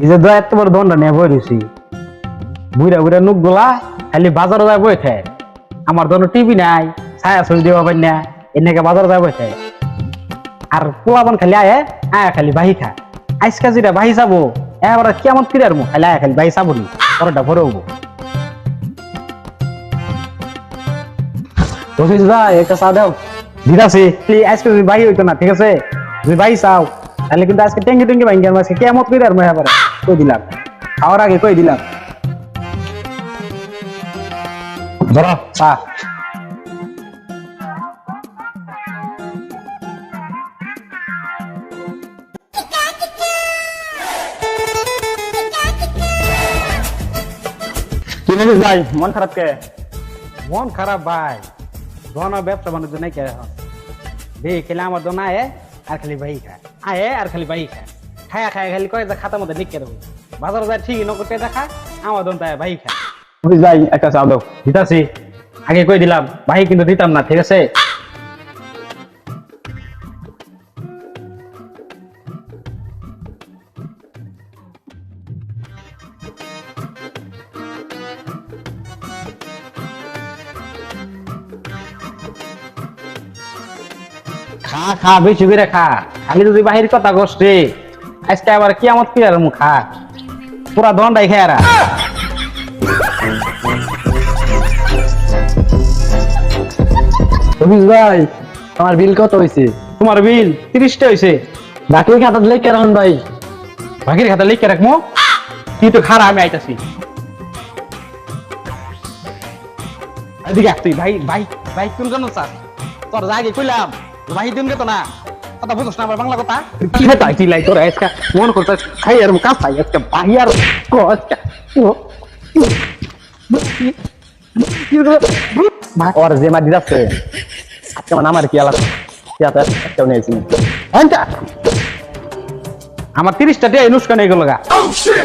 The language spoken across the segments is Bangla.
এই যে এত বড় দন্ডা নিয়ে বই রয়েছি বুড়া বুড়া নুক গুলা খালি বাজারে যায় বই থাকে আমার দোনো টিভি নাই ছায়া ছবি দেওয়া পাই না এনেকে বাজারে যায় বই থাকে আর পোলাপান খালি আয় আয় খালি বাহি খা আজকা যেটা বাহি যাবো এবার কেমন ফিরার মুখ খালি আয় খালি বাহি যাবো নি পরটা ভরে হবো একটা চা দাও দিদাসি আজকে যদি বাহি হইতো না ঠিক আছে তুমি বাহি চাও তাহলে কিন্তু আজকে টেঙ্গি টেঙ্গি ভাঙ্গি আজকে কেমন ফিরার মুখ এবার কই দিলাম খাওয়ার আগে কই দিলাম ধরো চা ভাই মন খারাপ কে? মন খারাপ ভাই ধন ব্যবসা বাণিজ্য নাই কে খেলে আমার দোন আয় আর খালি বাহি খায় আয় আর খালি বাহি খায় খায়া খায় খালি কয় খাতা মধ্যে নিকে দেবো বাজারে যায় ঠিকই নকর দেখা আমার দোন তাই বাহি খায় ভাই একটা চা দাও। দিতাছি আগে কই দিলাম বাহি কিন্তু দিতাম না ঠিক আছে খা খা বেশি করে খা খালি যদি বাহির কথা গোষ্ঠী আজকে আবার কিয়ামত কি আর মু খা পুরা দন্ডাই খেয়ারা ভাই আমার বিল কত হয়েছে? তোমার বিল 30টা হয়েছে বাকি খাতা লেখে রাখুন ভাই। বাকির খাতা লিখে রাখবো তুই তো খারা আমি আইতাছি এদিকে তুই ভাই ভাই ভাই কোন কেন স্যার তোর জায়গায় কইলাম ভাই দিন তো না কথা বুঝছ না আমার বাংলা কথা কি হয় তাই লাই তোর আজকে মন করতে খাই আর কাজ খাই আজকে ভাই আর কো আজকে ওর যে মা দিদাচ্ছে আজকে মানে আমার কি আলাদা কেউ নিয়েছি আমার 30টা দিয়ে নুস্কান এগুলো গা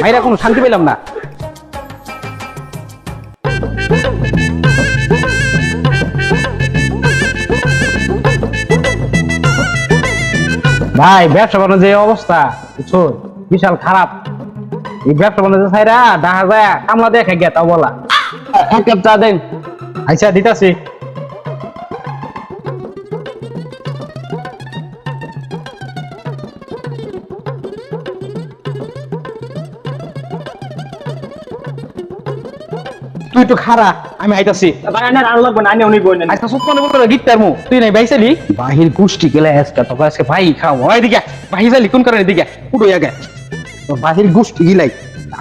ভাইরা কোনো শান্তি পেলাম না ভাই ব্যবসা বাণিজ্য যে অবস্থা বুঝছো বিশাল খারাপ এই ব্যবসা বাণিজ্য ছাইরা দেখা যায় কামলা দেখে গিয়া তা বলা এক কাপ চা দেন। আচ্ছা দিতাছি তুই তো খারা আমি আইতাছি আজকে সুপ মনে বলতে গিটার মু তুই নাই বাইসালি বাহির গুষ্টি গেলে আজকে তো আজকে ভাই খাও ওই দিকে ভাই যালি কোন কারণে দিকে উঠো আগে তো বাহির গুষ্টি গিলাই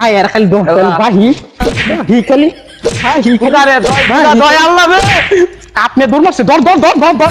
আয় আর খালি দম বাহি বাহি খালি বাহি খালি দয় আল্লাহ আপনি দৌড় মারছে দর দর দর দর